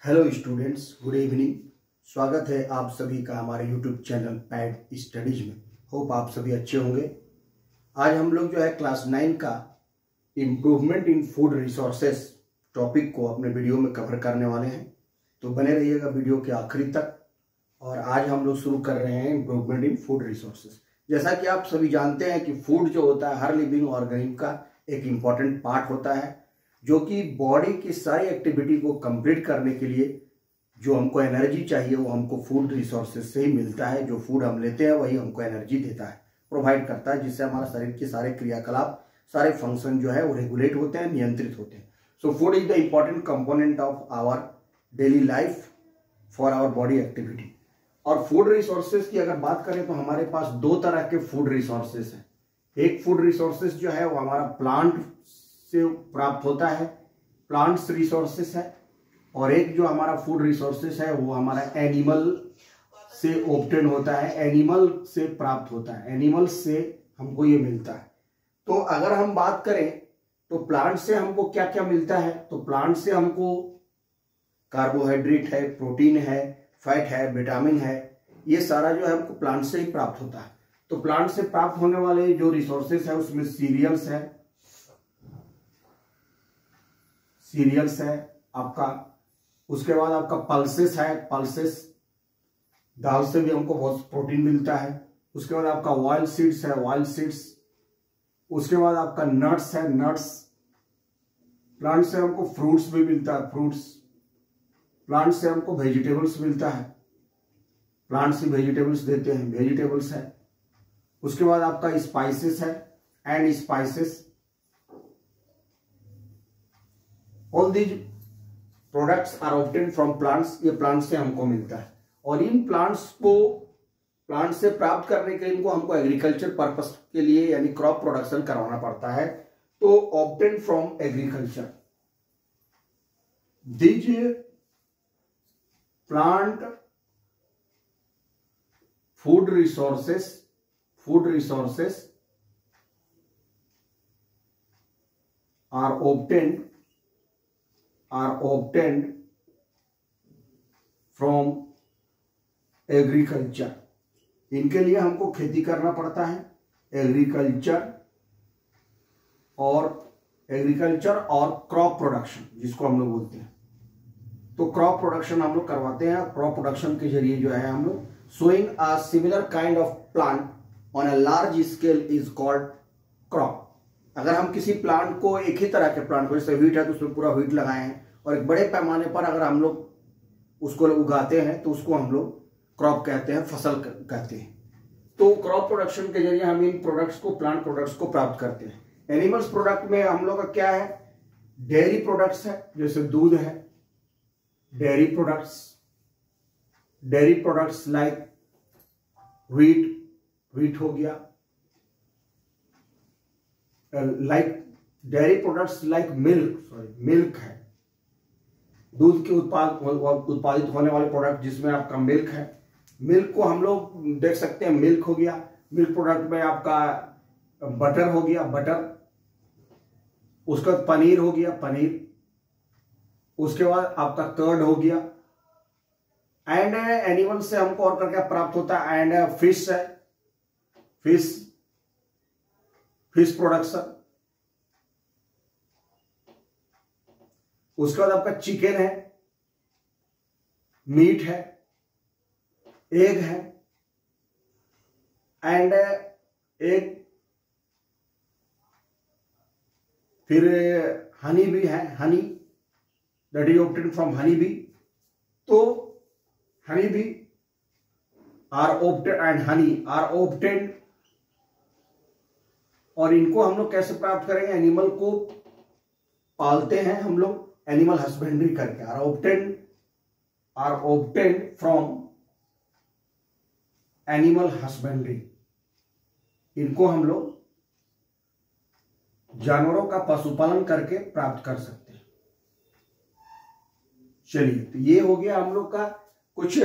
Hello students, good evening. स्वागत है आप सभी का हमारे यूट्यूब चैनल पैड स्टडीज में। होप आप सभी अच्छे होंगे। आज हम लोग जो है क्लास 9 का improvement in food resources topic को अपने वीडियो में कवर करने वाले हैं, तो बने रहिएगा वीडियो के आखिरी तक। और आज हम लोग शुरू कर रहे हैं इम्प्रूवमेंट इन फूड रिसोर्सेस। जैसा कि आप सभी जानते हैं कि फूड जो होता है हर लिविंग ऑर्गेनिज्म का एक इम्पॉर्टेंट पार्ट होता है, जो कि बॉडी की सारी एक्टिविटी को कंप्लीट करने के लिए जो हमको एनर्जी चाहिए वो हमको फूड रिसोर्सेज से ही मिलता है। जो फूड हम लेते हैं वही हमको एनर्जी देता है, प्रोवाइड करता है, जिससे हमारा शरीर के सारे क्रियाकलाप, सारे फंक्शन जो है वो रेगुलेट होते हैं, नियंत्रित होते हैं। So food is the important component of our daily life for our body activity. और फूड रिसोर्सेज की अगर बात करें तो हमारे पास दो तरह के फूड रिसोर्सेज हैं। एक फूड रिसोर्सेज जो है वो हमारा प्लांट से प्राप्त होता है, प्लांट्स रिसोर्सेस है, और एक जो हमारा फूड रिसोर्सेस है वो हमारा एनिमल से ऑब्टेन होता है, एनिमल से प्राप्त होता है, एनिमल से हमको ये मिलता है। तो अगर हम बात करें तो प्लांट से हमको क्या क्या मिलता है, तो प्लांट से हमको कार्बोहाइड्रेट है, प्रोटीन है, फैट है, विटामिन है, ये सारा जो है हमको प्लांट से ही प्राप्त होता है। तो प्लांट से प्राप्त होने वाले जो रिसोर्सेस है उसमें सीरियल्स है आपका, उसके बाद आपका पल्सेस है, पल्सेस दाल से भी हमको बहुत प्रोटीन मिलता है। उसके बाद आपका वाइल्ड सीड्स है, वाइल्ड सीड्स। उसके बाद आपका नट्स है, नट्स। प्लांट से हमको फ्रूट्स भी मिलता है, फ्रूट्स। प्लांट से हमको वेजिटेबल्स मिलता है, प्लांट से वेजिटेबल्स देते हैं, वेजिटेबल्स है। उसके बाद आपका स्पाइसेस है and spices. All these products are obtain from plants, ये प्लांट से हमको मिलता है। और इन प्लांट्स को प्लांट से प्राप्त करने के लिए इनको हमको एग्रीकल्चर पर्पस के लिए यानी क्रॉप प्रोडक्शन करवाना पड़ता है। तो obtain from agriculture these plant food resources are obtained from agriculture. इनके लिए हमको खेती करना पड़ता है, एग्रीकल्चर और क्रॉप प्रोडक्शन जिसको हम लोग बोलते हैं। तो क्रॉप प्रोडक्शन हम लोग करवाते हैं। क्रॉप प्रोडक्शन के जरिए जो है हम लोग sowing a similar kind of plant on a large scale is called crop. अगर हम किसी प्लांट को, एक ही तरह के प्लांट को, जैसे व्हीट है तो उसमें पूरा व्हीट लगाए हैं, और एक बड़े पैमाने पर अगर हम लोग उसको उगाते हैं तो उसको हम लोग क्रॉप कहते हैं, फसल कहते हैं। तो क्रॉप प्रोडक्शन के जरिए हम इन प्रोडक्ट्स को, प्लांट प्रोडक्ट्स को प्राप्त करते हैं। एनिमल्स प्रोडक्ट में हम लोग का क्या है, डेयरी प्रोडक्ट्स है, जैसे दूध है, डेयरी प्रोडक्ट्स लाइक व्हीट हो गया, like dairy products like milk है, दूध के उत्पादित होने वाले प्रोडक्ट जिसमें आपका मिल्क है। मिल्क को हम लोग देख सकते हैं, मिल्क हो गया। मिल्क प्रोडक्ट में आपका बटर हो गया, बटर। उसका पनीर हो गया, पनीर। उसके बाद आपका कर्ड हो गया। एंड एनिमल से हमको और क्या प्राप्त होता है, एंड फिश है, फिश प्रोडक्शन। उसके बाद आपका चिकन है, मीट है, एग है, एंड एग, फिर हनी भी है, honey that is obtain from honey bee. तो honey bee are obtain and honey are obtain. और इनको हम लोग कैसे प्राप्त करेंगे, एनिमल को पालते हैं हम लोग एनिमल हस्बेंड्री करके, are obtain from animal husbandry. इनको हम लोग जानवरों का पशुपालन करके प्राप्त कर सकते हैं। चलिए, तो ये हो गया हम लोग का कुछ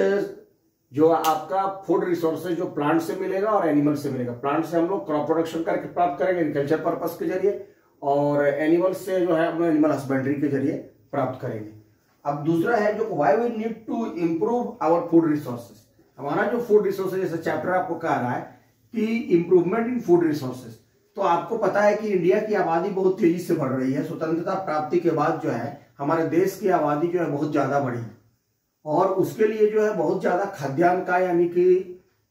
जो आपका फूड रिसोर्सेज जो प्लांट से मिलेगा और एनिमल से मिलेगा। प्लांट से हम लोग क्रॉप प्रोडक्शन करके प्राप्त करेंगे एग्रीकल्चर पर्पस के जरिए, और एनिमल से जो है हम लोग एनिमल हस्बेंड्री के जरिए प्राप्त करेंगे। अब दूसरा है जो why we need to improve our food resources. हमारा जो फूड रिसोर्सेज जैसे चैप्टर आपको कह रहा है कि इंप्रूवमेंट इन फूड रिसोर्सेज, तो आपको पता है कि इंडिया की आबादी बहुत तेजी से बढ़ रही है। स्वतंत्रता प्राप्ति के बाद जो है हमारे देश की आबादी जो है बहुत ज्यादा बढ़ी है और उसके लिए जो है बहुत ज्यादा खाद्यान्न का यानी कि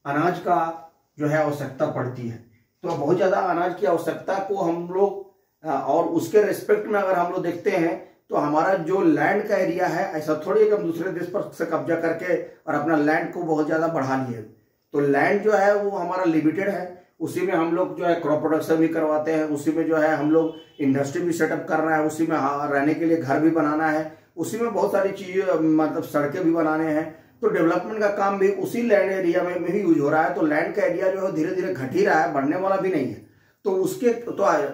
अनाज का जो है आवश्यकता पड़ती है। तो बहुत ज्यादा अनाज की आवश्यकता को हम लोग और उसके रेस्पेक्ट में अगर हम लोग देखते हैं तो हमारा जो लैंड का एरिया है, ऐसा थोड़ी कि हम दूसरे देश पर से कब्जा करके और अपना लैंड को बहुत ज्यादा बढ़ा लिए। तो लैंड जो है वो हमारा लिमिटेड है, उसी में हम लोग जो है क्रॉप प्रोडक्शन भी करवाते हैं, उसी में जो है हम लोग इंडस्ट्री भी सेटअप कर रहे हैं, उसी में रहने के लिए घर भी बनाना है, उसी में बहुत सारी चीजें मतलब सड़कें भी बनाने हैं। तो डेवलपमेंट का काम भी उसी लैंड एरिया में ही यूज हो रहा है। तो लैंड का एरिया जो है धीरे धीरे घट ही रहा है, बढ़ने वाला भी नहीं है। तो उसके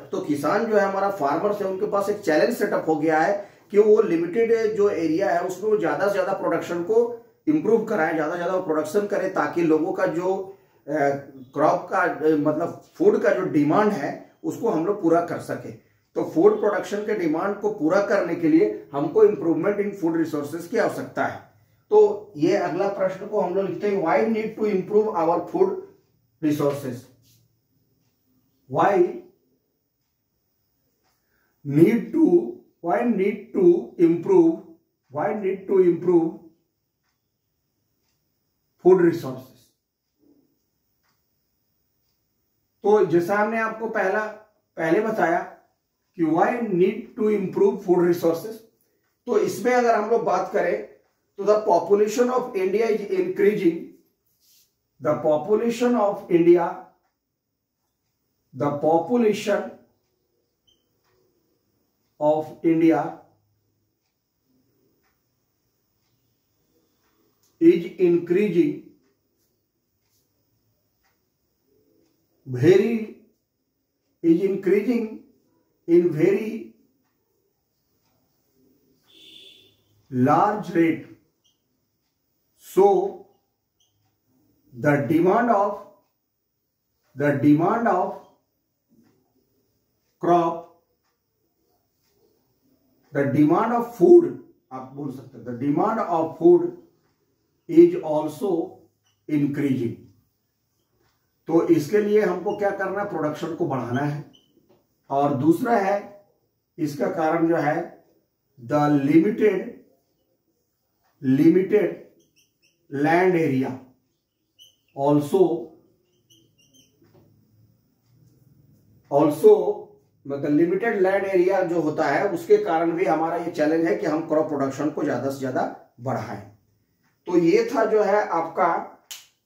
तो किसान जो है हमारा फार्मर्स है, उनके पास एक चैलेंज सेटअप हो गया है कि वो लिमिटेड जो एरिया है उसमें वो ज्यादा से ज्यादा प्रोडक्शन को इंप्रूव कराएं, ज्यादा से ज्यादा प्रोडक्शन करें ताकि लोगों का जो क्रॉप का मतलब फूड का जो डिमांड है उसको हम लोग पूरा कर सके। तो फूड प्रोडक्शन के डिमांड को पूरा करने के लिए हमको इंप्रूवमेंट इन फूड रिसोर्सेज की आवश्यकता है। तो ये अगला प्रश्न को हम लोग लिखते हैं, why need to improve our food resources. Why need to improve food resources. तो जैसा हमने आपको पहले बताया कि why need to improve food resources, तो इसमें अगर हम लोग बात करें तो the population of India is increasing, the population of India is increasing in very large rate. So the demand of crop, the demand of food, आप बोल सकते हैं the demand of food is also increasing. तो इसके लिए हमको क्या करना है, प्रोडक्शन को बढ़ाना है। और दूसरा है इसका कारण जो है the limited land area also मतलब लिमिटेड लैंड एरिया जो होता है उसके कारण भी हमारा ये चैलेंज है कि हम क्रॉप प्रोडक्शन को ज्यादा से ज्यादा बढ़ाएं। तो ये था जो है आपका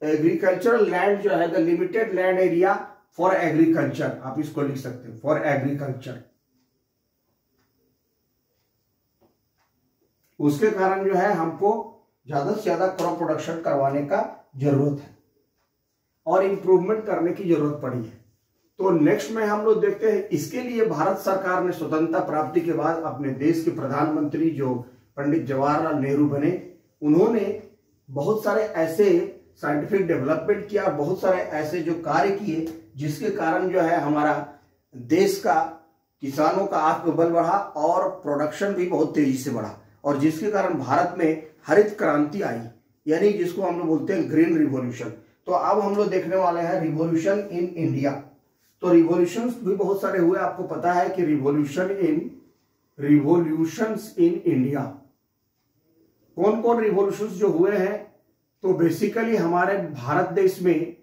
एग्रीकल्चरल लैंड जो है the limited land area for agriculture, आप इसको लिख सकते हो फॉर एग्रीकल्चर। उसके कारण जो है हमको ज्यादा से ज्यादा क्रॉप प्रोडक्शन करवाने का जरूरत है और इंप्रूवमेंट करने की जरूरत पड़ी है। तो नेक्स्ट में हम लोग देखते हैं, इसके लिए भारत सरकार ने स्वतंत्रता प्राप्ति के बाद अपने देश के प्रधानमंत्री जो पंडित जवाहरलाल नेहरू बने, उन्होंने बहुत सारे ऐसे साइंटिफिक डेवलपमेंट किया, बहुत सारे ऐसे जो कार्य किए जिसके कारण जो है हमारा देश का किसानों का आत्मबल बढ़ा और प्रोडक्शन भी बहुत तेजी से बढ़ा, और जिसके कारण भारत में हरित क्रांति आई, यानी जिसको हम लोग बोलते हैं ग्रीन रिवॉल्यूशन। तो अब हम लोग देखने वाले हैं रिवॉल्यूशन इन इंडिया। तो रिवॉल्यूशंस भी बहुत सारे हुए, आपको पता है कि रिवॉल्यूशंस इन इंडिया कौन कौन रिवॉल्यूशंस जो हुए हैं, तो बेसिकली हमारे भारत देश में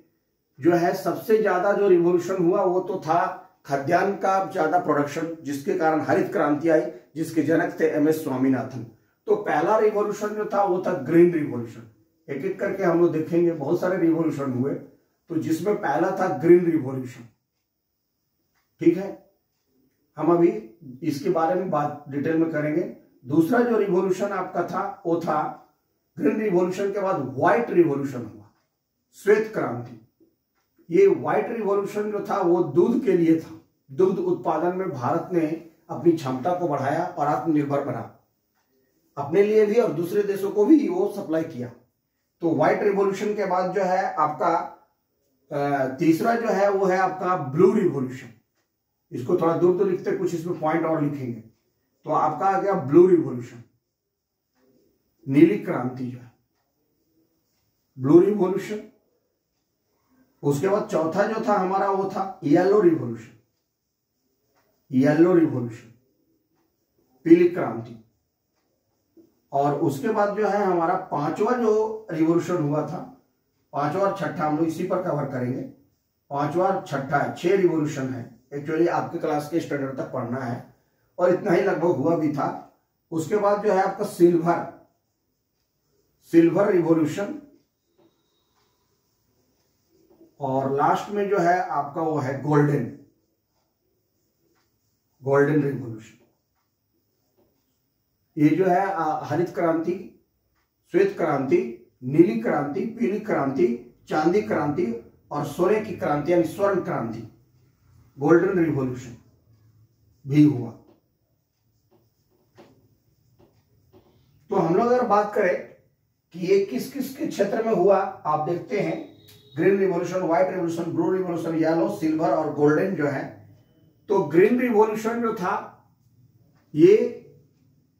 जो है सबसे ज्यादा जो रिवॉल्यूशन हुआ वो तो था खाद्यान्न का ज्यादा प्रोडक्शन, जिसके कारण हरित क्रांति आई, जिसके जनक थे MS स्वामीनाथन। तो पहला रिवॉल्यूशन जो था वो था ग्रीन रिवॉल्यूशन। एक एक करके हम लोग देखेंगे, बहुत सारे रिवॉल्यूशन हुए, तो जिसमें पहला था ग्रीन रिवॉल्यूशन। ठीक है, हम अभी इसके बारे में बात डिटेल में करेंगे। दूसरा जो रिवॉल्यूशन आपका था वो था ग्रीन रिवॉल्यूशन के बाद व्हाइट रिवॉल्यूशन हुआ, श्वेत क्रांति। ये व्हाइट रिवॉल्यूशन जो था वो दूध के लिए था। दुग्ध उत्पादन में भारत ने अपनी क्षमता को बढ़ाया और आत्मनिर्भर बना, अपने लिए भी और दूसरे देशों को भी वो सप्लाई किया। तो व्हाइट रिवॉल्यूशन के बाद जो है आपका तीसरा जो है वो है आपका ब्लू रिवॉल्यूशन। इसको थोड़ा दूर तो लिखते, कुछ इसमें पॉइंट और लिखेंगे। तो आपका आ गया ब्लू रिवॉल्यूशन। नीली क्रांति जो है, ब्लू रिवॉल्यूशन। उसके बाद चौथा जो था हमारा वो था येलो रिवॉल्यूशन, येलो रिवॉल्यूशन, पीली क्रांति। और उसके बाद जो है हमारा पांचवा जो रिवॉल्यूशन हुआ था, पांचवा और छठा हम लोग इसी पर कवर करेंगे। पांचवा और छठा है, 6 रिवॉल्यूशन है एक्चुअली, आपके क्लास के स्टैंडर्ड तक पढ़ना है और इतना ही लगभग हुआ भी था। उसके बाद जो है आपका सिल्वर रिवॉल्यूशन, और लास्ट में जो है आपका वो है गोल्डन रिवॉल्यूशन। ये जो है हरित क्रांति, श्वेत क्रांति, नीली क्रांति, पीली क्रांति, चांदी क्रांति और सोने की क्रांति यानी स्वर्ण क्रांति, गोल्डन रिवॉल्यूशन भी हुआ। तो हम लोग अगर बात करें कि ये किस किस के क्षेत्र में हुआ, आप देखते हैं green revolution, white revolution, blue revolution, yellow, silver और गोल्डन जो है। तो ग्रीन रिवॉल्यूशन जो था ये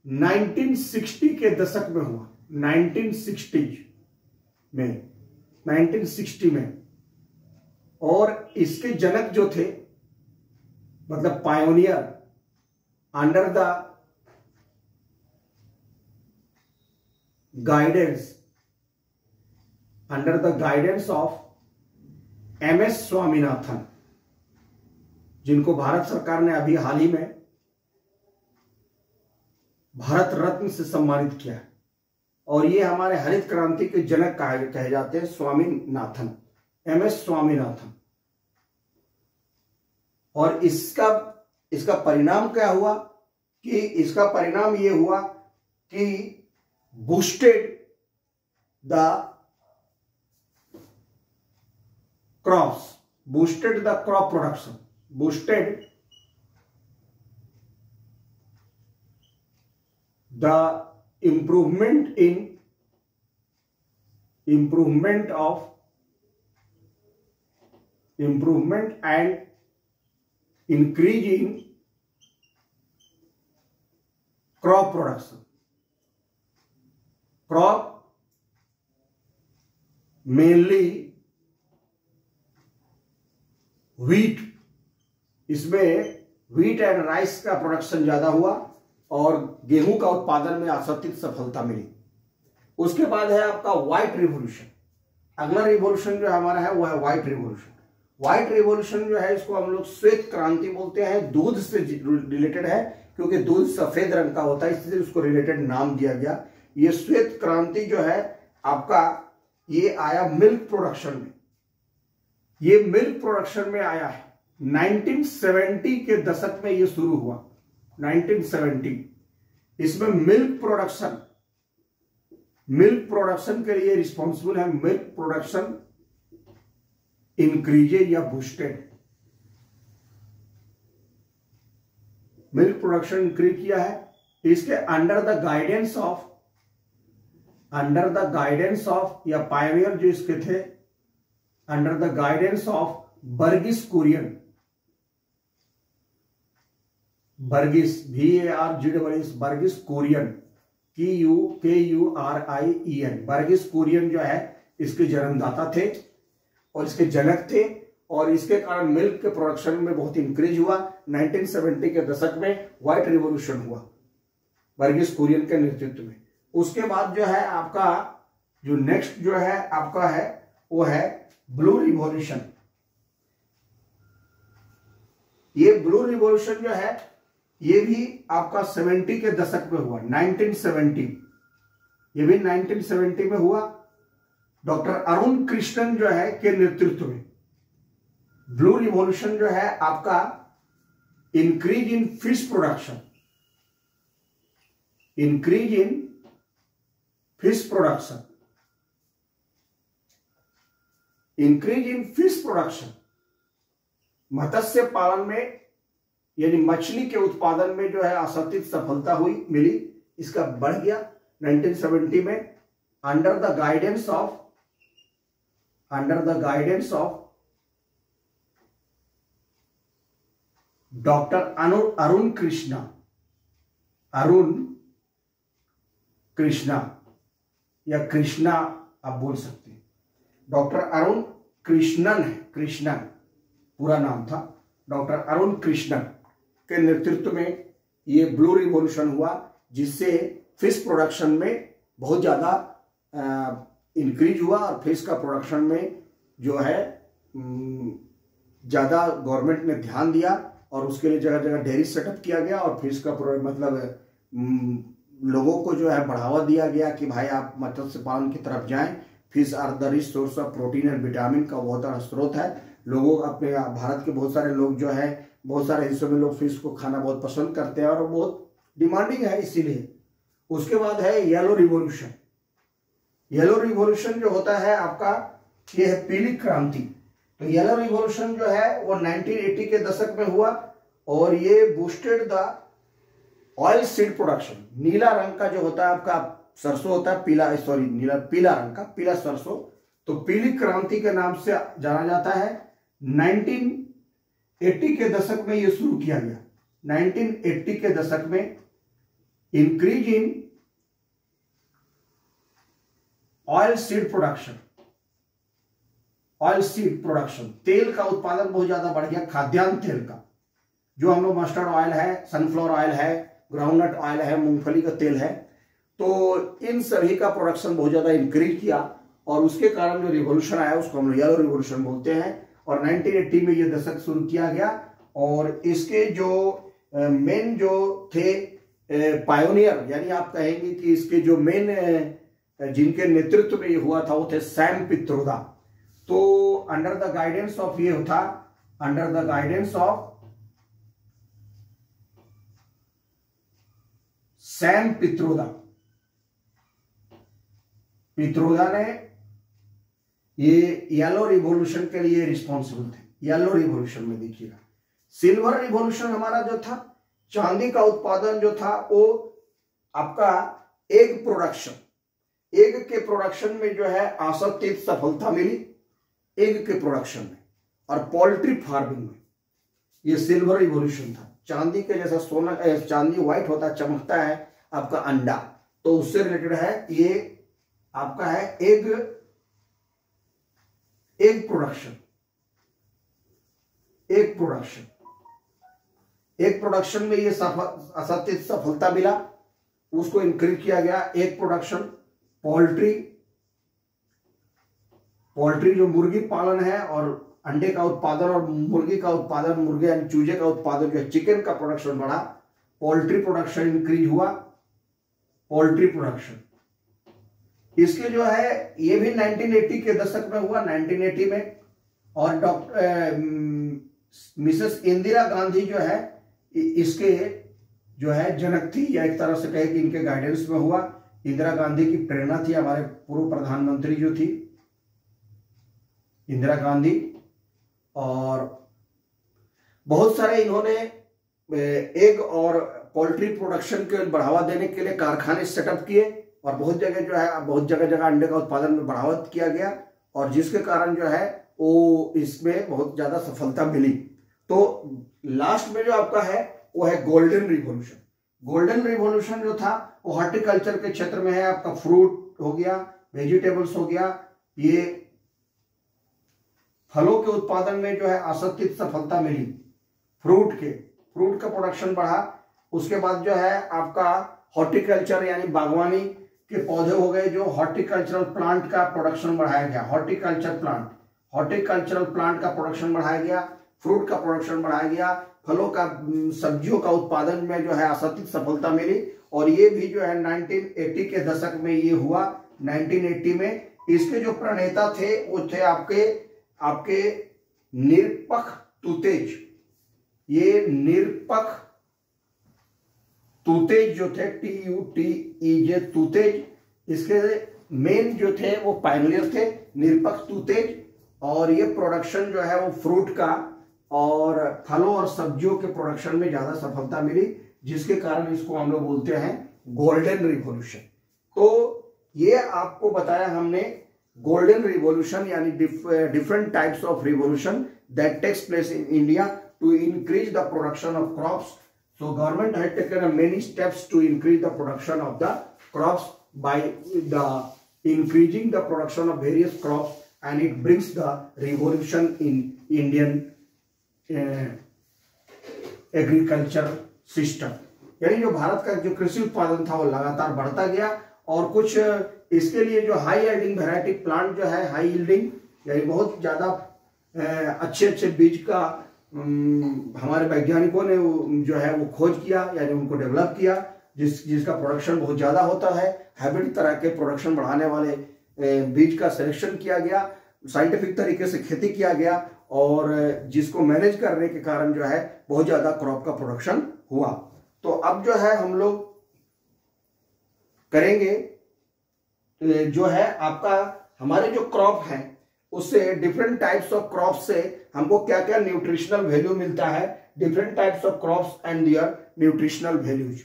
1960 के दशक में हुआ, 1960 में। और इसके जनक जो थे, मतलब pioneer, under the guidance of MS Swaminathan, जिनको भारत सरकार ने अभी हाल ही में भारत रत्न से सम्मानित किया है। और ये हमारे हरित क्रांति के जनक कहे जाते हैं, स्वामीनाथन, MS स्वामीनाथन। और इसका परिणाम क्या हुआ कि इसका परिणाम ये हुआ कि boosted the crop production, boosted the improvement and increase in crop production. Crop mainly wheat, इसमें व्हीट एंड राइस का प्रोडक्शन ज्यादा हुआ और गेहूं का उत्पादन में अत्यधिक सफलता मिली। उसके बाद है आपका व्हाइट रिवॉल्यूशन। अगला रिवॉल्यूशन जो हमारा है वो है व्हाइट रिवॉल्यूशन। व्हाइट रिवॉल्यूशन जो है इसको हम लोग श्वेत क्रांति बोलते हैं, दूध से रिलेटेड है क्योंकि दूध सफेद रंग का होता है, इसलिए उसको रिलेटेड नाम दिया गया। ये श्वेत क्रांति जो है आपका ये आया मिल्क प्रोडक्शन में, ये मिल्क प्रोडक्शन में आया है 1970 के दशक में ये शुरू हुआ, 1970। इसमें मिल्क प्रोडक्शन के लिए रिस्पॉन्सिबल है, मिल्क प्रोडक्शन इंक्रीजेड या बूस्टेड, मिल्क प्रोडक्शन इंक्रीज किया है। इसके अंडर द गाइडेंस ऑफ या पायनियर जो इसके थे, under the guidance of Verghese Kurien, Verghese VARGIS, Verghese Kurien, KURIEN, Verghese Kurien जो है इसके जन्मदाता थे और इसके जनक थे। और इसके कारण मिल्क के प्रोडक्शन में बहुत इंक्रीज हुआ। 1970 के दशक में व्हाइट रिवॉल्यूशन हुआ बर्गिस कुरियन के नेतृत्व में। उसके बाद जो है आपका जो नेक्स्ट जो है आपका है वो है ब्लू रिवॉल्यूशन। ये ब्लू रिवॉल्यूशन जो है ये भी आपका 70 के दशक में हुआ, 1970, ये भी 1970 में हुआ। डॉक्टर अरुण कृष्णन जो है के नेतृत्व में ब्लू रिवॉल्यूशन जो है आपका increase in fish production, increase in fish production, increase in fish production, मत्स्य पालन में यानी मछली के उत्पादन में जो है असातित सफलता मिली, इसका बढ़ गया 1970 में under the guidance of doctor Arun Krishna. या कृष्णा आप बोल सकते हैं। डॉक्टर अरुण कृष्णन है, कृष्णन पूरा नाम था, डॉक्टर अरुण कृष्णन के नेतृत्व में ये ब्लू रिवॉल्यूशन हुआ, जिससे फिश प्रोडक्शन में बहुत ज़्यादा इंक्रीज हुआ और फिश का प्रोडक्शन में जो है ज़्यादा गवर्नमेंट ने ध्यान दिया और उसके लिए जगह जगह डेयरी सेटअप किया गया और फिश का मतलब लोगों को जो है बढ़ावा दिया गया कि भाई आप मत्स्य पालन की तरफ जाएं। Fish are the rich source of protein and vitamin का बहुत बड़ा स्रोत है। लोगों अपने भारत के बहुत सारे लोग जो है बहुत सारे हिस्सों में लोग फिश को खाना बहुत पसंद करते हैं और बहुत डिमांडिंग है इसीलिए। उसके बाद है येलो रिवॉल्यूशन। येलो रिवॉल्यूशन जो होता है आपका ये है पीली क्रांति। तो येलो रिवॉल्यूशन जो है वो 1980 के दशक में हुआ और ये boosted the oil seed production. नीला रंग का जो होता है आपका सरसों होता है, पीला रंग का पीला सरसों, तो पीली क्रांति के नाम से जाना जाता है। 1980 के दशक में ये शुरू किया गया। 1980 के दशक में increase in oil seed production, oil seed production, तेल का उत्पादन बहुत ज्यादा बढ़ गया। खाद्यान्न तेल का जो हम लोग मस्टर्ड ऑयल है, सनफ्लावर ऑयल है, ग्राउंडनट ऑयल है, मूंगफली का तेल है, तो इन सभी का प्रोडक्शन बहुत ज्यादा इंक्रीज किया और उसके कारण जो रिवॉल्यूशन आया उसको हम लोग येलो रिवॉल्यूशन बोलते हैं। और 1980 में ये दशक शुरू किया गया और इसके जो मेन जो थे पायोनियर, यानी आप कहेंगे कि इसके जो मेन जिनके नेतृत्व में ये हुआ था वो थे सैम पित्रोदा। तो अंडर द गाइडेंस ऑफ ये था, under the guidance of Sam Pitroda, Pitroda ने ये येलो रिवॉल्यूशन के लिए रिस्पॉन्सिबल थे। येलो रिवॉल्यूशन में देखिएगा। सिल्वर रिवॉल्यूशन हमारा जो था, चांदी का उत्पादन जो था वो आपका एग प्रोडक्शन, एग के प्रोडक्शन में जो है आशातीत सफलता मिली एग के प्रोडक्शन में और पोल्ट्री फार्मिंग में। ये सिल्वर रिवॉल्यूशन था। चांदी के जैसा सोना, चांदी व्हाइट होता है, चमकता है आपका अंडा, तो उससे रिलेटेड है ये आपका है egg production, egg production. Egg production में ये आशातीत सफलता मिला, उसको इंक्रीज किया गया। एग प्रोडक्शन, पोल्ट्री, पोल्ट्री जो मुर्गी पालन है और अंडे का उत्पादन और मुर्गी का उत्पादन, मुर्गे यानी चूजे का उत्पादन जो है, चिकन का प्रोडक्शन बढ़ा, पोल्ट्री प्रोडक्शन इंक्रीज हुआ, पोल्ट्री प्रोडक्शन। इसके जो है ये भी 1980 के दशक में हुआ, 1980 में। और डॉक्टर मिसेस इंदिरा गांधी जो है इसके जो है जनक थी, या एक तरह से कहे कि इनके गाइडेंस में हुआ। इंदिरा गांधी की प्रेरणा थी, हमारे पूर्व प्रधानमंत्री जो थी इंदिरा गांधी। और बहुत सारे इन्होंने एग और पोल्ट्री प्रोडक्शन के बढ़ावा देने के लिए कारखाने सेटअप किए और बहुत जगह जो है, बहुत जगह अंडे का उत्पादन में बढ़ावा किया गया और जिसके कारण जो है वो इसमें बहुत ज्यादा सफलता मिली। तो लास्ट में जो आपका है वो है गोल्डन रिवॉल्यूशन। गोल्डन रिवॉल्यूशन जो था वो हॉर्टिकल्चर के क्षेत्र में है। आपका फ्रूट हो गया, वेजिटेबल्स हो गया, ये फलों के उत्पादन में जो है आशातीत सफलता मिली। फ्रूट का प्रोडक्शन बढ़ा। उसके बाद जो है आपका हॉर्टिकल्चर यानी बागवानी के पौधे हो गए, जो हॉर्टिकल्चरल प्लांट का प्रोडक्शन बढ़ाया गया। हॉर्टिकल्चरल प्लांट का प्रोडक्शन बढ़ाया गया, फ्रूट का प्रोडक्शन बढ़ाया गया, फलों का, सब्जियों का उत्पादन में जो है आशातीत सफलता मिली। और ये भी जो है 1980 के दशक में ये हुआ। 1980 में इसके जो प्रणेता थे वो थे आपके निरपक्ष तुतेज। ये निरपक्ष तुतेज जो थे, TUTEJ तुतेज, इसके मेन जो थे वो पायनियर थे, निरपक्ष तुतेज। और ये प्रोडक्शन जो है वो फ्रूट का और फलों और सब्जियों के प्रोडक्शन में ज्यादा सफलता मिली, जिसके कारण इसको हम लोग बोलते हैं गोल्डन रिवॉल्यूशन। तो ये आपको बताया हमने गोल्डन रिवॉल्यूशन यानी different types of revolution that takes place in India to increase the production of crops. So government had taken many steps to increase the production of the crops by the increasing the production of various crops, and it brings the revolution in Indian agriculture system. यानी जो भारत का जो कृषि उत्पादन था वो लगातार बढ़ता गया, और कुछ इसके लिए जो हाई यील्डिंग वैरायटी प्लांट जो है, हाई यील्डिंग यानी बहुत ज्यादा अच्छे अच्छे बीज का हमारे वैज्ञानिकों ने जो है वो खोज किया, यानी उनको डेवलप किया, जिसका प्रोडक्शन बहुत ज्यादा होता है। हाइब्रिड तरह के प्रोडक्शन बढ़ाने वाले बीज का सिलेक्शन किया गया, साइंटिफिक तरीके से खेती किया गया, और जिसको मैनेज करने के कारण जो है बहुत ज्यादा क्रॉप का प्रोडक्शन हुआ। तो अब जो है हम लोग करेंगे जो है आपका हमारे जो क्रॉप है उससे डिफरेंट टाइप्स ऑफ क्रॉप से हमको क्या क्या न्यूट्रिशनल वैल्यू मिलता है, different types of crops and their nutritional values,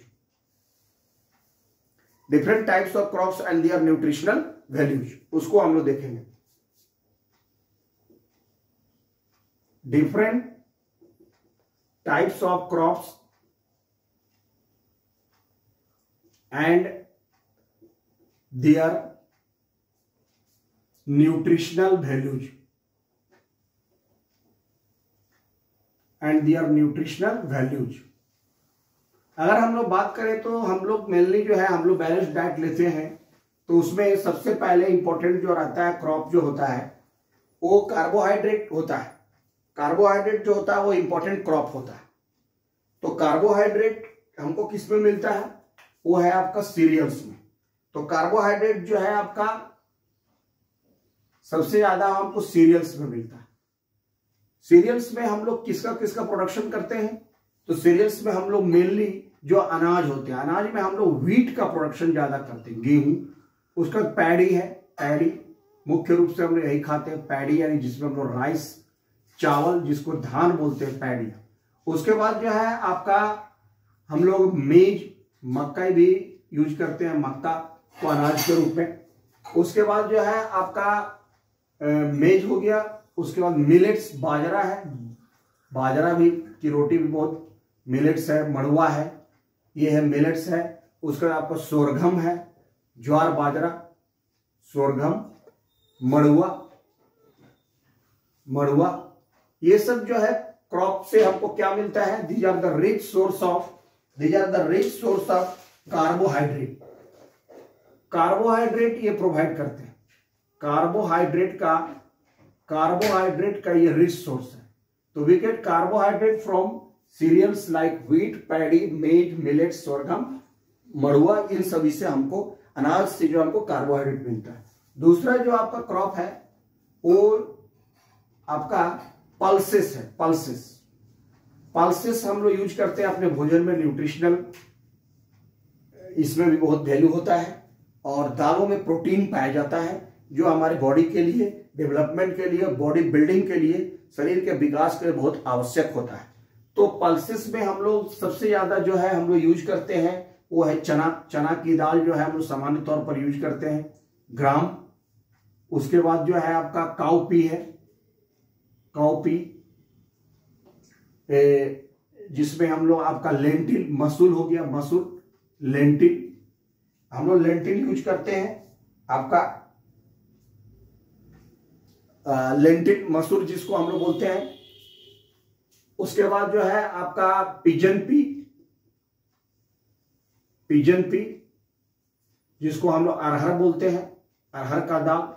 different types of crops and their nutritional values, उसको हम लोग देखेंगे। Different types of crops and their nutritional values अगर हम लोग बात करें तो हम लोग मेनली जो है हम लोग बैलेंस डाइट लेते हैं, तो उसमें सबसे पहले इंपॉर्टेंट जो रहता है क्रॉप जो होता है वो कार्बोहाइड्रेट होता है। कार्बोहाइड्रेट जो होता है वो इंपॉर्टेंट क्रॉप होता है। तो कार्बोहाइड्रेट हमको किस में मिलता है, वो है आपका सीरियल्स में। तो कार्बोहाइड्रेट जो है आपका सबसे ज्यादा हमको सीरियल्स में मिलता है। सीरियल्स में हम लोग किसका किसका प्रोडक्शन करते हैं, तो सीरियल्स में हम लोग मेनली जो अनाज होते हैं, अनाज में हम लोग व्हीट का प्रोडक्शन ज्यादा करते हैं, गेहूं, उसका पैडी है, पैडी मुख्य रूप से हम लोग यही खाते हैं, पैडी यानी जिसमें हम लोग राइस चावल जिसको धान बोलते हैं, पैडी। उसके बाद जो है आपका हम लोग मेज मक्का भी यूज करते हैं, मक्का को अनाज के रूप में। उसके बाद जो है आपका मेज हो गया, उसके बाद मिलेट्स बाजरा है, बाजरा भी की रोटी भी बहुत मिलेट्स है, मड़ुआ है, ये है मिलेट्स है। उसके बाद आपका सोरघम है, ज्वार बाजरा, सोरघम, मड़ुआ, ये सब जो है क्रॉप से हमको क्या मिलता है, these are the rich source of carbohydrate. Carbohydrate ये प्रोवाइड करते हैं, कार्बोहाइड्रेट का ये रिच सोर्स है। तो we get carbohydrate from cereals like wheat, paddy, maize, millet, sorghum, madua, इन सभी से हमको अनाज से जो हमको कार्बोहाइड्रेट मिलता है। दूसरा जो आपका क्रॉप है वो आपका पल्सेस है, पल्सेस हम लोग यूज करते हैं अपने भोजन में, न्यूट्रिशनल इसमें भी बहुत वैल्यू होता है। और दालों में प्रोटीन पाया जाता है जो हमारे बॉडी के लिए, डेवलपमेंट के लिए, बॉडी बिल्डिंग के लिए, शरीर के विकास के लिए बहुत आवश्यक होता है। तो पल्सेस में हम लोग सबसे ज्यादा जो है हम लोग यूज करते हैं वो है चना की दाल जो है हम लोग सामान्य तौर पर यूज करते हैं, ग्राम। उसके बाद जो है आपका काउपी है, काउपी जिसमें हम लोग आपका लेंटिल, मसूर हो गया, मसूर, लेंटिल, हम लोग लेंटिल यूज करते हैं, आपका लेंटिल मसूर जिसको हम लोग बोलते हैं। उसके बाद जो है आपका पिजन पी जिसको हम लोग अरहर बोलते हैं, अरहर का दाल।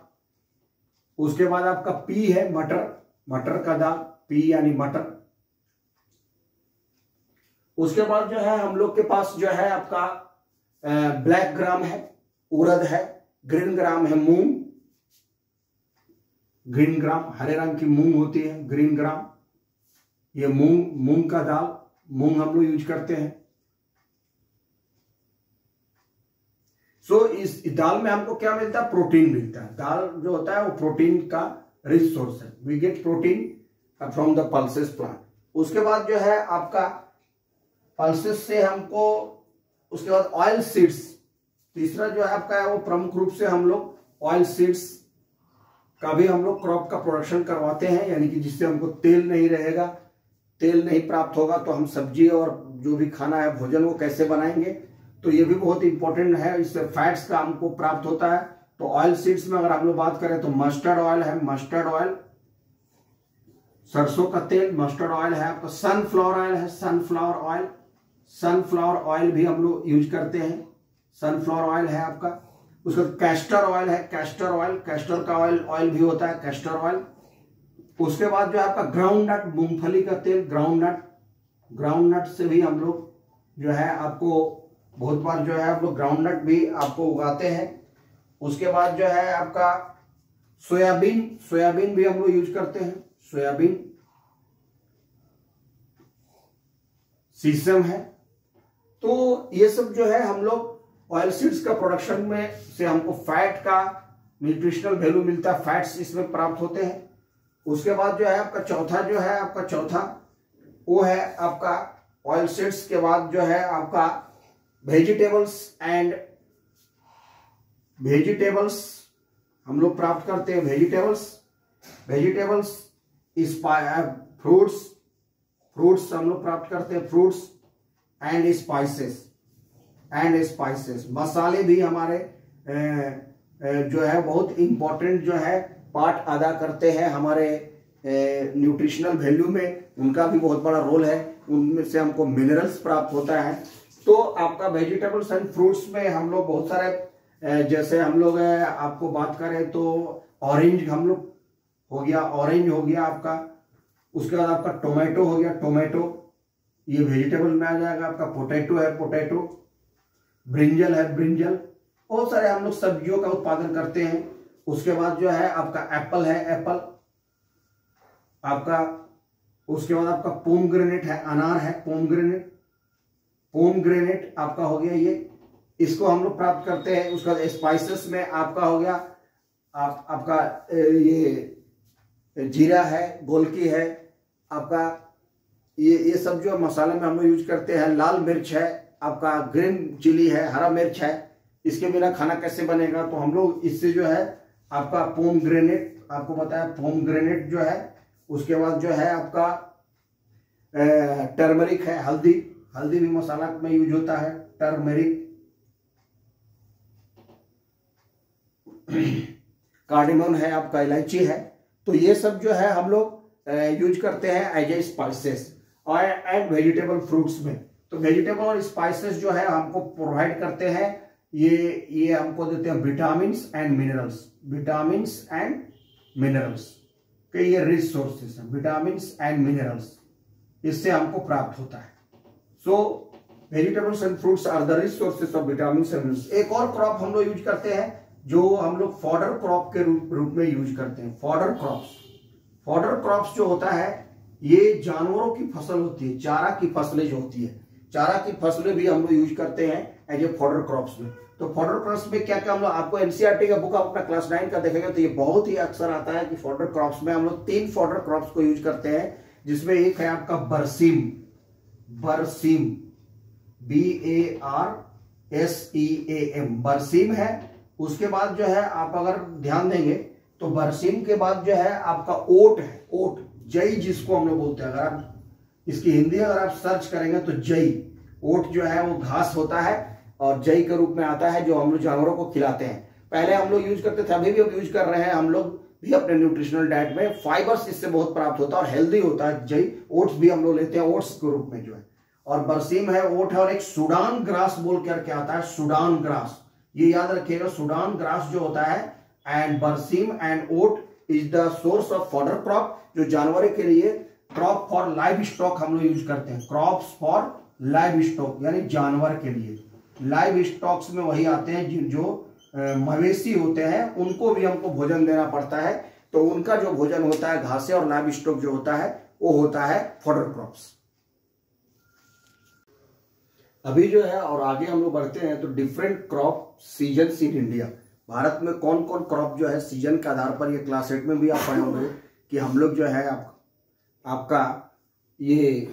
उसके बाद आपका पी है मटर का दाल, पी यानी मटर। उसके बाद जो है हम लोग के पास जो है आपका ब्लैक ग्राम है, उड़द है, ग्रीन ग्राम है, मूंग, ग्रीन ग्राम हरे रंग की मूंग होती है, ग्रीन ग्राम, ये मूंग का दाल, मूंग हम लोग यूज करते हैं। इस दाल में हमको क्या मिलता है, प्रोटीन मिलता है। दाल जो होता है वो प्रोटीन का रिच सोर्स है, we get protein from the pulses plant. उसके बाद जो है आपका पल्सेस से हमको, उसके बाद ऑयल सीड्स, तीसरा जो है आपका है वो प्रमुख रूप से हम लोग ऑयल सीड्स का भी हम लोग क्रॉप का प्रोडक्शन करवाते हैं, यानी कि जिससे हमको तेल नहीं रहेगा, तेल नहीं प्राप्त होगा तो हम सब्जी और जो भी खाना है भोजन वो कैसे बनाएंगे। तो ये भी बहुत इंपॉर्टेंट है, इससे फैट्स का हमको प्राप्त होता है, तो ऑयल सीड्स में अगर आप लोग बात करें तो मस्टर्ड ऑयल है, मस्टर्ड ऑयल, सरसों का तेल, मस्टर्ड ऑयल है आपका, सनफ्लावर ऑयल है, सनफ्लावर ऑयल, सनफ्लावर ऑयल भी हम लोग यूज करते हैं, सनफ्लावर ऑयल है आपका। उसके बाद कैस्टर ऑयल है, कैस्टर ऑयल, कैस्टर का ऑयल भी होता है, कैस्टर ऑयल। उसके बाद जो है आपका ग्राउंड नट, मूंगफली का तेल, ग्राउंड नट, ग्राउंड नट से भी हम लोग जो है आपको बहुत बार जो है आप लोग ग्राउंड नट भी आपको उगाते हैं। उसके बाद जो है आपका सोयाबीन, सोयाबीन भी हम लोग यूज करते हैं, सोयाबीन, सीसम है। तो ये सब जो है हम लोग ऑयल सीड्स का प्रोडक्शन में से हमको फैट का न्यूट्रिशनल वैल्यू मिलता है, फैट्स इसमें प्राप्त होते हैं। उसके बाद जो है आपका चौथा जो है आपका चौथा वो है आपका ऑयल सीड्स के बाद जो है आपका वेजिटेबल्स एंड वेजिटेबल्स हम लोग प्राप्त करते हैं, वेजिटेबल्स, वेजिटेबल्स, फ्रूट्स, फ्रूट्स हम लोग प्राप्त करते हैं, fruits and spices, and spices, मसाले भी हमारे जो है बहुत इंपॉर्टेंट जो है पार्ट अदा करते हैं हमारे न्यूट्रिशनल वैल्यू में, उनका भी बहुत बड़ा रोल है, उनमें से हमको मिनरल्स प्राप्त होता है। तो आपका वेजिटेबल्स एंड फ्रूट्स में हम लोग बहुत सारे जैसे हम लोग आपको बात करें तो ऑरेंज हम लोग हो गया, ऑरेंज हो गया आपका। उसके बाद आपका टोमेटो हो गया, टोमेटो ये वेजिटेबल में आ जाएगा आपका। पोटैटो है, पोटैटो, ब्रिंजल है, ब्रिंजल, बहुत सारे हम लोग सब्जियों का उत्पादन करते हैं। उसके बाद जो है आपका एप्पल है, एप्पल आपका। उसके बाद आपका पोमग्रेनेट है, अनार है, पोमग्रेनेट, पोमग्रेनेट आपका हो गया ये, इसको हम लोग प्राप्त करते हैं। उसके बाद स्पाइसेस में आपका हो गया आपका ये जीरा है, गोलकी है आपका, ये सब जो मसाले में हम लोग यूज करते हैं। लाल मिर्च है आपका, ग्रीन चिली है, हरा मिर्च है। इसके बिना खाना कैसे बनेगा, तो हम लोग इससे जो है आपका पोमग्रेनेट, आपको बताया पोमग्रेनेट जो है। उसके बाद जो है आपका टर्मरिक है, हल्दी, हल्दी भी मसाला में यूज होता है, टर्मरिक। कार्डेमम है आपका, इलायची है। तो ये सब जो है हम लोग यूज करते हैं एज ए स्पाइसेस और एंड वेजिटेबल फ्रूट्स में। तो वेजिटेबल और स्पाइसेस जो है हमको प्रोवाइड करते हैं, ये हमको देते हैं vitamins and minerals, vitamins and minerals के ये रिच सोर्सेस हैं, विटामिन्स एंड मिनरल्स, इससे हमको प्राप्त होता है। So vegetables and fruits are the rich sources of vitamins and minerals. एक और क्रॉप हम लोग यूज करते हैं जो हम लोग फॉडर क्रॉप के रूप में यूज करते हैं, फॉडर क्रॉप्स। फॉडर क्रॉप्स जो होता है ये जानवरों की फसल होती है, चारा की फसलें जो होती है, चारा की फसलें भी हम लोग यूज करते हैं एज ए फॉडर क्रॉप्स में। तो फॉडर क्रॉप्स में क्या क्या हम लोग, आपको एनसीईआरटी का बुक आप अपना क्लास 9 का देखेंगे तो ये बहुत ही अक्सर आता है कि फॉडर क्रॉप्स में हम लोग 3 फॉडर क्रॉप्स को यूज करते हैं, जिसमें एक है आपका बरसीम, बरसीम, BARSEAM, बरसीम है। उसके बाद जो है आप अगर ध्यान देंगे तो बरसीम के बाद जो है आपका ओट है, ओट, जई जिसको हम लोग बोलते हैं। अगर आप इसकी हिंदी अगर आप सर्च करेंगे तो जई, ओट जो है वो घास होता है और जई के रूप में आता है, जो हम लोग जानवरों को खिलाते हैं। पहले हम लोग यूज करते थे, अभी भी यूज कर रहे हैं हम लोग भी अपने न्यूट्रिशनल डाइट में। फाइबर्स इससे बहुत प्राप्त होता है और हेल्दी होता है जई। ओट्स भी हम लोग लेते हैं, ओट्स के रूप में जो है। और बरसीम है, ओट है, और एक सूडान ग्रास बोल करके आता है, सूडान ग्रास, ये याद रखिएगा, सूडान ग्रास जो होता है। And berseem and oat is the source of fodder crop, जो जानवरों के लिए क्रॉप फॉर लाइव स्टॉक हम लोग यूज करते हैं, क्रॉप्स फॉर लाइव स्टॉक, यानी जानवर के लिए। लाइव स्टॉक्स में वही आते हैं जो मवेशी होते हैं, उनको भी हमको भोजन देना पड़ता है, तो उनका जो भोजन होता है घासें, और लाइव स्टॉक जो होता है वो होता है फॉडर क्रॉप्स। अभी जो है और आगे हम लोग बढ़ते हैं तो different crop season in India. Bharat में कौन कौन क्रॉप जो है सीजन के आधार पर, ये क्लास 8 में भी आप पढ़े होंगे कि हम लोग जो है आपका ये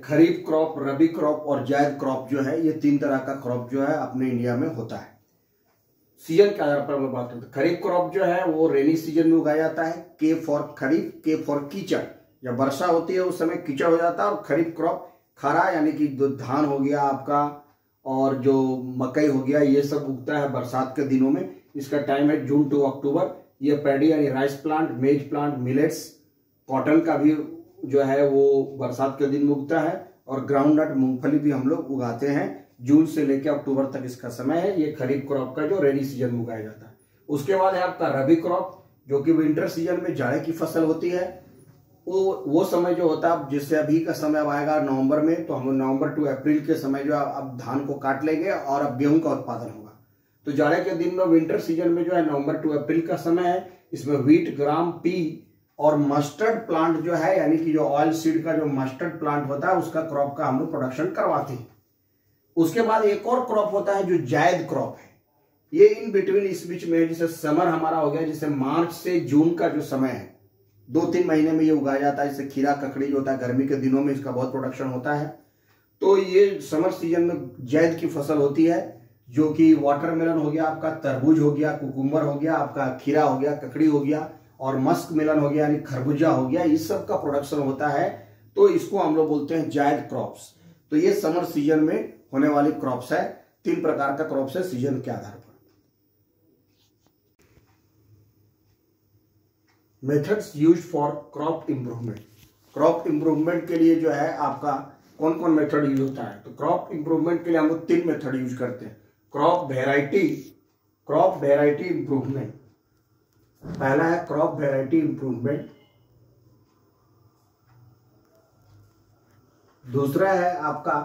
खरीफ क्रॉप, रबी क्रॉप और जायद क्रॉप जो है, ये 3 तरह का क्रॉप जो है अपने इंडिया में होता है। सीजन के आधार पर हम बात करते हैं। खरीफ क्रॉप जो है वो रेनी सीजन में उगाया जाता है, के फॉर खरीफ, के फॉर कीचड़। जब वर्षा होती है उस समय कीचड़ हो जाता है, और खरीफ क्रॉप खरा यानी कि धान हो गया आपका, और जो मकई हो गया, ये सब उगता है बरसात के दिनों में। इसका टाइम है जून टू अक्टूबर। ये पैडी यानी राइस प्लांट, मेज प्लांट, मिलेट्स, कॉटन का भी जो है वो बरसात के दिन में उगता है, और ग्राउंड नट मूंगफली भी हम लोग उगाते हैं। जून से लेकर अक्टूबर तक इसका समय है। ये खरीफ क्रॉप का जो रेनी सीजन में उगाया जाता है। उसके बाद है आपका रबी क्रॉप, जो कि विंटर सीजन में जाड़े की फसल होती है। वो समय जो होता है, जिससे अभी का समय अब आएगा नवंबर में, तो हम लोग नवंबर टू अप्रैल के समय जो अब धान को काट लेंगे और अब गेहूं का उत्पादन होगा। तो जाड़े के दिन में विंटर सीजन में जो है नवंबर टू अप्रैल का समय है। इसमें व्हीट, ग्राम, पी और मस्टर्ड प्लांट जो है, यानी कि जो ऑयल सीड का जो मस्टर्ड प्लांट होता है, उसका क्रॉप का हम लोग प्रोडक्शन करवाते हैं। उसके बाद एक और क्रॉप होता है जो जायद क्रॉप है। ये इन बिटवीन, इस बीच में, जैसे समर हमारा हो गया, जैसे मार्च से जून का जो समय है, 2-3 महीने में ये उगाया जाता है। जैसे खीरा, ककड़ी जो होता है, गर्मी के दिनों में इसका बहुत प्रोडक्शन होता है। तो ये समर सीजन में जायद की फसल होती है, जो कि वाटरमेलन हो गया आपका, तरबूज हो गया, कुकुम्बर हो गया आपका, खीरा हो गया, ककड़ी हो गया, और मस्क मेलन हो गया यानी खरबूजा हो गया। इस सब का प्रोडक्शन होता है। तो इसको हम लोग बोलते हैं जायद क्रॉप्स। तो ये समर सीजन में होने वाली क्रॉप्स है। 3 प्रकार का क्रॉप्स है सीजन के आधार पर। Methods used for crop improvement. Crop improvement के लिए जो है आपका कौन कौन मेथड यूज होता है? तो क्रॉप इंप्रूवमेंट के लिए हम लोग 3 मेथड यूज करते हैं। Crop variety improvement. पहला है क्रॉप वेराइटी इंप्रूवमेंट। दूसरा है आपका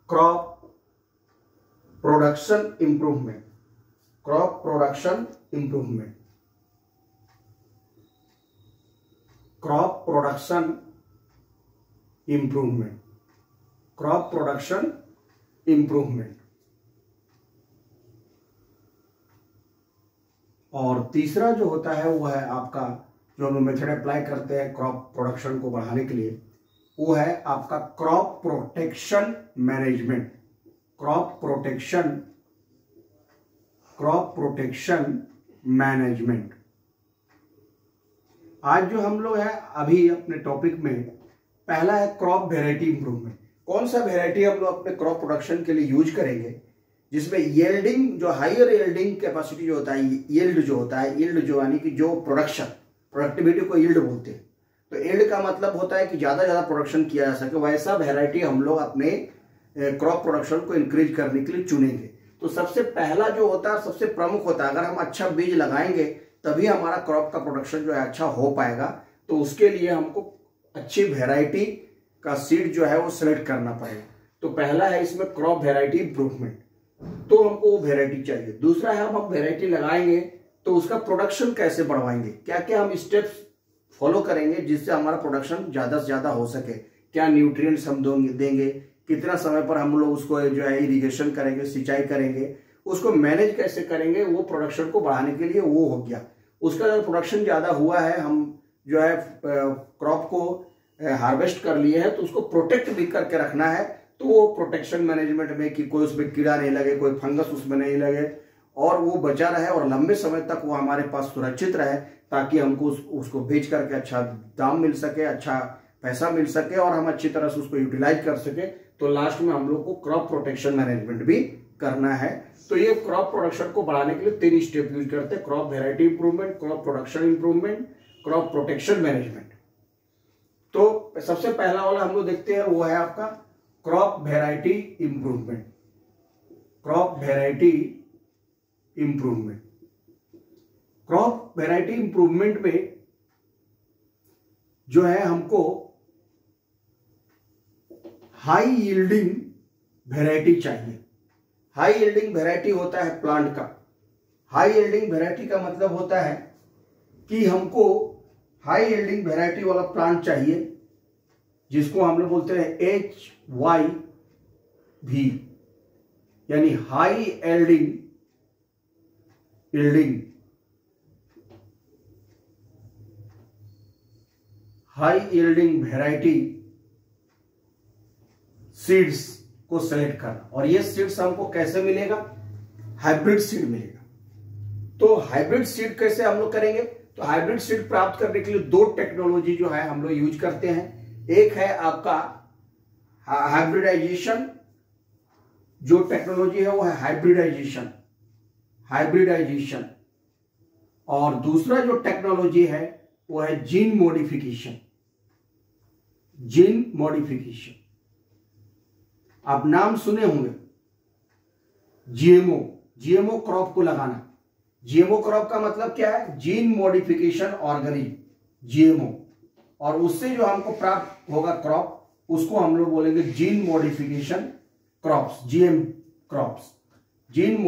crop production improvement. Crop production improvement. Crop production improvement. Crop production improvement. और तीसरा जो होता है वो है आपका, जो हम मेथड अप्लाई करते हैं क्रॉप प्रोडक्शन को बढ़ाने के लिए, वो है आपका crop protection management. Crop protection management. आज जो हम लोग हैं अभी अपने टॉपिक में, पहला है क्रॉप वेराइटी इंप्रूवमेंट। कौन सा वेराइटी हम लोग अपने क्रॉप प्रोडक्शन के लिए यूज करेंगे जिसमें यील्डिंग, जो हायर यील्डिंग कैपेसिटी जो होता है, यील्ड जो होता है, यील्ड जो यानी कि जो प्रोडक्टिविटी को यील्ड बोलते हैं। तो यील्ड का मतलब होता है कि ज्यादा प्रोडक्शन किया जा सके, वैसा वेराइटी हम लोग अपने क्रॉप प्रोडक्शन को इंक्रीज करने के लिए चुनेंगे। तो सबसे पहला जो होता है, सबसे प्रमुख होता है, अगर हम अच्छा बीज लगाएंगे तभी हमारा क्रॉप का प्रोडक्शन जो है अच्छा हो पाएगा। तो उसके लिए हमको अच्छी वेराइटी का सीड जो है वो सिलेक्ट करना पड़ेगा। तो पहला है इसमें क्रॉप वेराइटी इंप्रूवमेंट, तो हमको वो वेराइटी चाहिए। दूसरा है, हम वेराइटी लगाएंगे तो उसका प्रोडक्शन कैसे बढ़वाएंगे, क्या क्या हम स्टेप्स फॉलो करेंगे जिससे हमारा प्रोडक्शन ज्यादा से ज्यादा हो सके। क्या न्यूट्रिएंट्स हम देंगे, कितना समय पर हम लोग उसको जो है इरिगेशन करेंगे, सिंचाई करेंगे, उसको मैनेज कैसे करेंगे, वो प्रोडक्शन को बढ़ाने के लिए वो हो गया। उसका जब प्रोडक्शन ज्यादा हुआ है, हम जो है क्रॉप को हार्वेस्ट कर लिए हैं, तो उसको प्रोटेक्ट भी करके रखना है। तो वो प्रोटेक्शन मैनेजमेंट में कि कोई उसमें कीड़ा नहीं लगे, कोई फंगस उसमें नहीं लगे, और वो बचा रहे और लंबे समय तक वो हमारे पास सुरक्षित रहे, ताकि हमको उसको बेच करके अच्छा दाम मिल सके, अच्छा पैसा मिल सके, और हम अच्छी तरह से उसको यूटिलाइज कर सके। तो लास्ट में हम लोग को क्रॉप प्रोटेक्शन मैनेजमेंट भी करना है। तो ये क्रॉप प्रोडक्शन को बढ़ाने के लिए 3 स्टेप यूज करते हैं: crop variety improvement, crop production improvement, crop protection management. तो सबसे पहला वाला हम लोग देखते हैं, वो है आपका crop variety improvement. Crop variety improvement. Crop variety improvement में जो है हमको हाई यील्डिंग वेराइटी चाहिए। हाई यील्डिंग वेराइटी होता है प्लांट का। हाई यील्डिंग वेराइटी का मतलब होता है कि हमको हाई यील्डिंग वेराइटी वाला प्लांट चाहिए, जिसको हम लोग बोलते हैं HYV, यानी हाई यील्डिंग वेराइटी सीड्स को सेलेक्ट करना। और ये सीड्स हमको कैसे मिलेगा? हाइब्रिड सीड मिलेगा। तो हाइब्रिड सीड कैसे हम लोग करेंगे? तो हाइब्रिड सीड प्राप्त करने के लिए 2 टेक्नोलॉजी जो है हम लोग यूज करते हैं। एक है आपका हाइब्रिडाइजेशन, जो टेक्नोलॉजी है वो है हाइब्रिडाइजेशन। हाइब्रिडाइजेशन, और दूसरा जो टेक्नोलॉजी है वो है जीन मॉडिफिकेशन। जीन मॉडिफिकेशन आप नाम सुने होंगे, जीएमओ, जीएमओ क्रॉप को लगाना। जीएमओ क्रॉप का मतलब क्या है? Gene modification organism, GMO. और उससे जो हमको प्राप्त होगा क्रॉप, उसको हम लोग बोलेंगे gene modification crops, GM crops, gene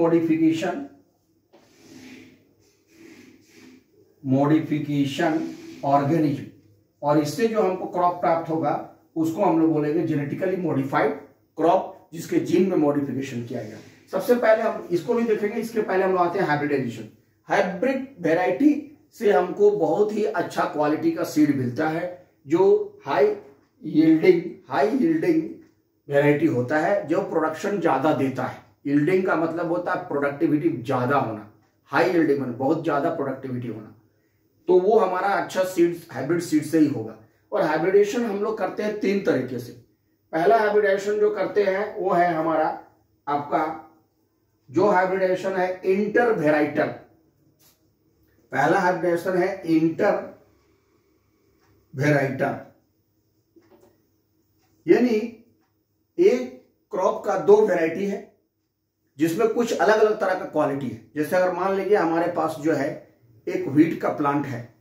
modification organism. और इससे जो हमको क्रॉप प्राप्त होगा उसको हम लोग बोलेंगे जेनेटिकली मॉडिफाइड क्रॉप, जिसके जीन में मॉडिफिकेशन किया गया। सबसे पहले हम इसको भी देखेंगे, इसके पहले हम लोग आते हैं हाइब्रिडाइजेशन। हाइब्रिड वेराइटी से हमको बहुत ही अच्छा क्वालिटी का सीड मिलता है, जो हाई यील्डिंग वेराइटी होता है, जो प्रोडक्शन ज्यादा देता है। यील्डिंग का मतलब होता है प्रोडक्टिविटी ज्यादा होना, हाई यील्डिंग मतलब बहुत ज्यादा प्रोडक्टिविटी होना। तो वो हमारा अच्छा सीड हाइब्रिड सीड से ही होगा। और हाइब्रिडेशन हम लोग करते हैं 3 तरीके से। पहला हाइब्रिडेशन जो करते हैं वो है हमारा आपका जो हाइब्रिडेशन है इंटर वेराइटल। पहला हाइब्रिडेशन है इंटर वेराइटल, यानी एक क्रॉप का 2 वेराइटी है जिसमें कुछ अलग अलग तरह का क्वालिटी है। जैसे अगर मान लीजिए हमारे पास जो है एक व्हीट का प्लांट है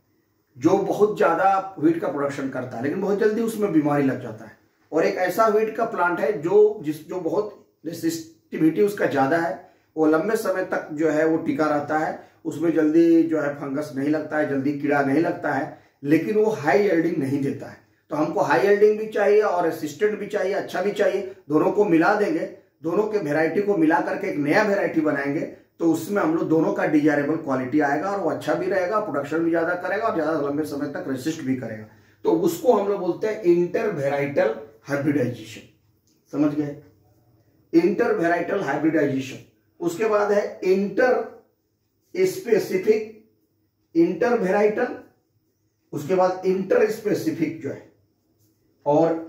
जो बहुत ज्यादा व्हीट का प्रोडक्शन करता है, लेकिन बहुत जल्दी उसमें बीमारी लग जाता है। और एक ऐसा व्हीट का प्लांट है जो बहुत रेसिस्टिविटी उसका ज्यादा है, वो लंबे समय तक जो है वो टिका रहता है, उसमें जल्दी जो है फंगस नहीं लगता है, जल्दी कीड़ा नहीं लगता है, लेकिन वो हाई यील्डिंग नहीं देता है। तो हमको हाई यील्डिंग भी चाहिए और रेसिस्टेंट भी चाहिए, अच्छा भी चाहिए। दोनों को मिला देंगे, दोनों के वेराइटी को मिला करके एक नया वेराइटी बनाएंगे, तो उसमें हम लोग दोनों का डिजायरेबल क्वालिटी आएगा और वो अच्छा भी रहेगा, प्रोडक्शन भी ज्यादा करेगा और ज्यादा लंबे समय तक रेसिस्ट भी करेगा। तो उसको हम लोग बोलते हैं इंटर वेराइटल हाइब्रिडाइजेशन। समझ गए? Inter varietal hybridization. उसके बाद है इंटर स्पेसिफिक इंटर वेराइटल, उसके बाद इंटर स्पेसिफिक जो है, और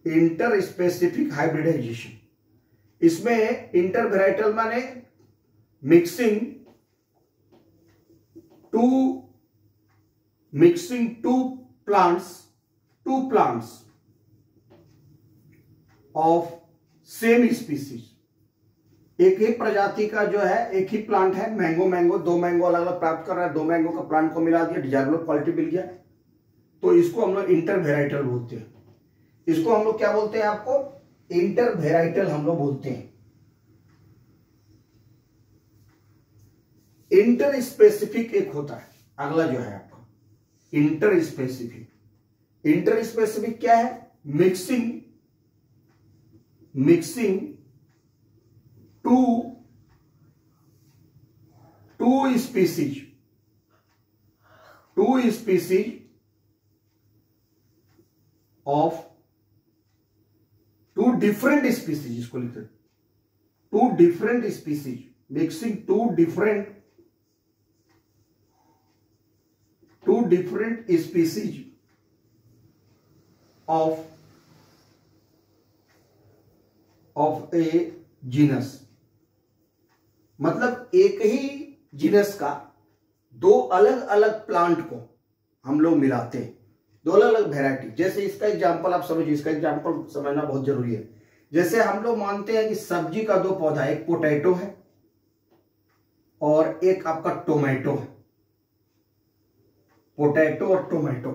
इंटर स्पेसिफिक हाइब्रिडाइजेशन। इसमें इंटर वेराइटल माने mixing two plants of same species. एक ही प्रजाति का जो है, एक ही प्लांट है, मैंगो 2 मैंगो अलग अलग प्राप्त कर रहा है, 2 मैंगो का प्लांट को मिला दिया, डिजायरेबल क्वालिटी मिल गया, तो इसको हम लोग इंटर वेराइटल बोलते हैं। इसको हम लोग क्या बोलते हैं? आपको इंटर वेराइटल हम लोग बोलते हैं। इंटर स्पेसिफिक एक होता है, अगला जो है आपका इंटर स्पेसिफिक। इंटर स्पेसिफिक क्या है? Mixing two species of two different species, इसको लिखते हैं two different species, mixing two different species of a genus. मतलब एक ही जीनस का 2 अलग अलग प्लांट को हम लोग मिलाते हैं, 2 अलग अलग वेराइटी। जैसे इसका एग्जांपल आप समझिए, इसका एग्जांपल समझना बहुत जरूरी है। जैसे हम लोग मानते हैं कि सब्जी का 2 पौधा, एक पोटैटो है और एक आपका टोमेटो है। पोटैटो और टोमेटो,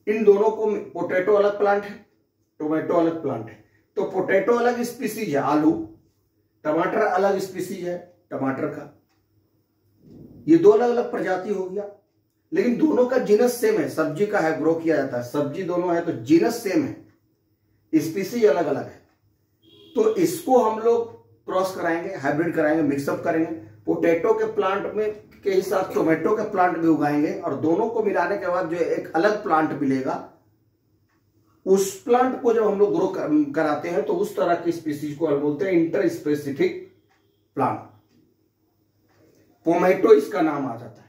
इन दोनों को, पोटैटो अलग प्लांट है, टोमेटो अलग प्लांट है, तो पोटैटो अलग स्पीसीज है आलू, टमाटर अलग स्पीसीज है टमाटर का। ये 2 अलग अलग प्रजाति हो गया, लेकिन दोनों का जीनस सेम है, सब्जी का है, ग्रो किया जाता है, सब्जी दोनों है, तो जीनस सेम है, स्पीसीज अलग अलग है। तो इसको हम लोग क्रॉस कराएंगे, हाइब्रिड कराएंगे, मिक्सअप करेंगे। पोटैटो के प्लांट में के ही साथ टोमेटो के प्लांट भी उगाएंगे और दोनों को मिलाने के बाद जो एक अलग प्लांट मिलेगा, उस प्लांट को जब हम लोग ग्रो कराते हैं तो उस तरह की स्पीसीज को हम बोलते हैं इंटर स्पेसिफिक प्लांट। पोमेटो इसका नाम आ जाता है।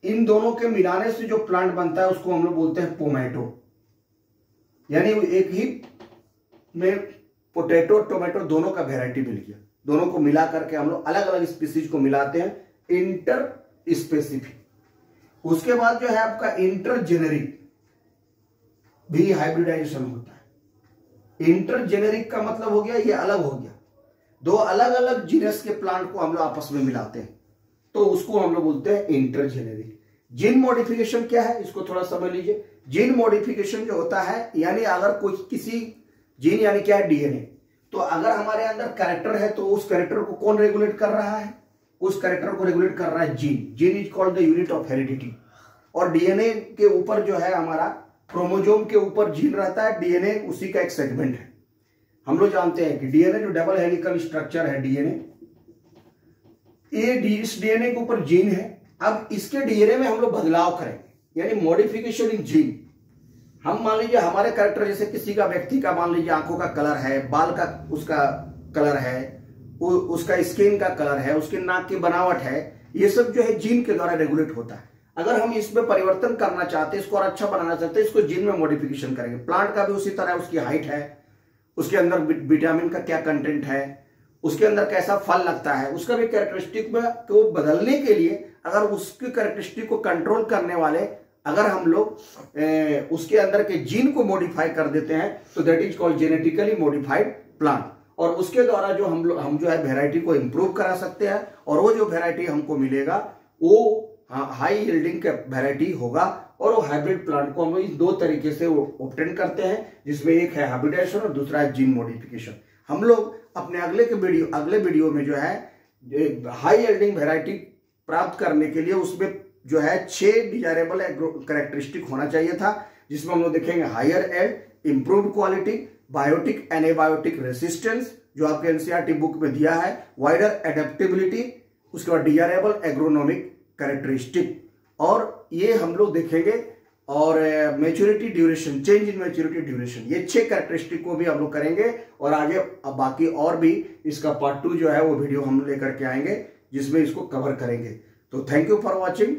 इन दोनों के मिलाने से जो प्लांट बनता है उसको हम लोग बोलते हैं पोमेटो। यानी एक ही में पोटैटो टोमेटो दोनों का वेराइटी मिल गया। दोनों को मिला करके हम लोग अलग अलग स्पीसीज को मिलाते हैं, इंटर स्पेसिफिक। उसके बाद जो है आपका इंटर जेनेरिक भी हाइब्रिडाइजेशन होता है। इंटर जेनेरिक का मतलब हो गया ये अलग हो गया, दो अलग अलग जीनस के प्लांट को हम लोग आपस में मिलाते हैं, तो उसको हम लोग बोलते हैं इंटर जेनेरिक। जीन मॉडिफिकेशन क्या है, इसको थोड़ा समझ लीजिए। जीन मॉडिफिकेशन जो होता है, यानी अगर कोई किसी जीन यानी क्या है डीएनए, तो अगर हमारे अंदर कैरेक्टर है तो उस कैरेक्टर को कौन रेगुलेट कर रहा है, उस कैरेक्टर को रेगुलेट कर रहा है gene. Gene is called the unit of heredity. और डीएनए के ऊपर जो है हमारा क्रोमोजोम के ऊपर जीन रहता है, डीएनए उसी का एक सेगमेंट है। हम लोग जानते हैं कि डीएनए जो डबल हेलिकल स्ट्रक्चर है डीएनए, इस डीएनए के ऊपर जीन है। अब इसके डीएनए में हम लोग बदलाव करेंगे, यानी मॉडिफिकेशन इन जीन। हम मान लीजिए हमारे कैरेक्टर, जैसे किसी का व्यक्ति का मान लीजिए आंखों का कलर है, बाल का उसका कलर है, उसका स्किन का कलर है, उसके नाक की बनावट है, ये सब जो है जीन के द्वारा रेगुलेट होता है। अगर हम इसमें परिवर्तन करना चाहते हैं, इसको और अच्छा बनाना चाहते हैं, इसको जीन में मॉडिफिकेशन करेंगे। प्लांट का भी उसी तरह, उसकी हाइट है, उसके अंदर विटामिन का क्या कंटेंट है, उसके अंदर कैसा फल लगता है, उसका भी कैरेक्टरिस्टिक को बदलने के लिए अगर उसके कैरेक्टरिस्टिक को कंट्रोल करने वाले अगर हम लोग उसके अंदर के जीन को मॉडिफाई कर देते हैं तो that is called genetically modified plant. और उसके द्वारा जो हम जो है वेराइटी को इंप्रूव करा सकते हैं, और वो जो वेराइटी हमको मिलेगा वो हाई यील्डिंग का वेराइटी होगा। और वो हाइब्रिड प्लांट को हम इस दो तरीके से ऑब्टेन करते हैं, जिसमें एक है हाइब्रिडाइजेशन और दूसरा है जीन मॉडिफिकेशन। हम लोग अपने अगले वीडियो में जो है हाई यील्डिंग वेराइटी प्राप्त करने के लिए उसमें जो है 6 डिजायरेबल कैरेक्टरिस्टिक होना चाहिए था, जिसमें हम लोग देखेंगे higher yield, improved quality, biotic abiotic resistance जो आपके एनसीईआरटी बुक में दिया है, वाइडर एडेप्टेबिलिटी, उसके बाद डिजायरेबल एग्रोनॉमिक कैरेक्टरिस्टिक, और ये हम लोग देखेंगे। और maturity duration, change in maturity duration, ये 6 कैरेक्टरिस्टिक को भी हम लोग करेंगे। और आगे बाकी और भी इसका पार्ट 2 जो है वो वीडियो हम लेकर के आएंगे, जिसमें इसको कवर करेंगे। तो थैंक यू फॉर वॉचिंग।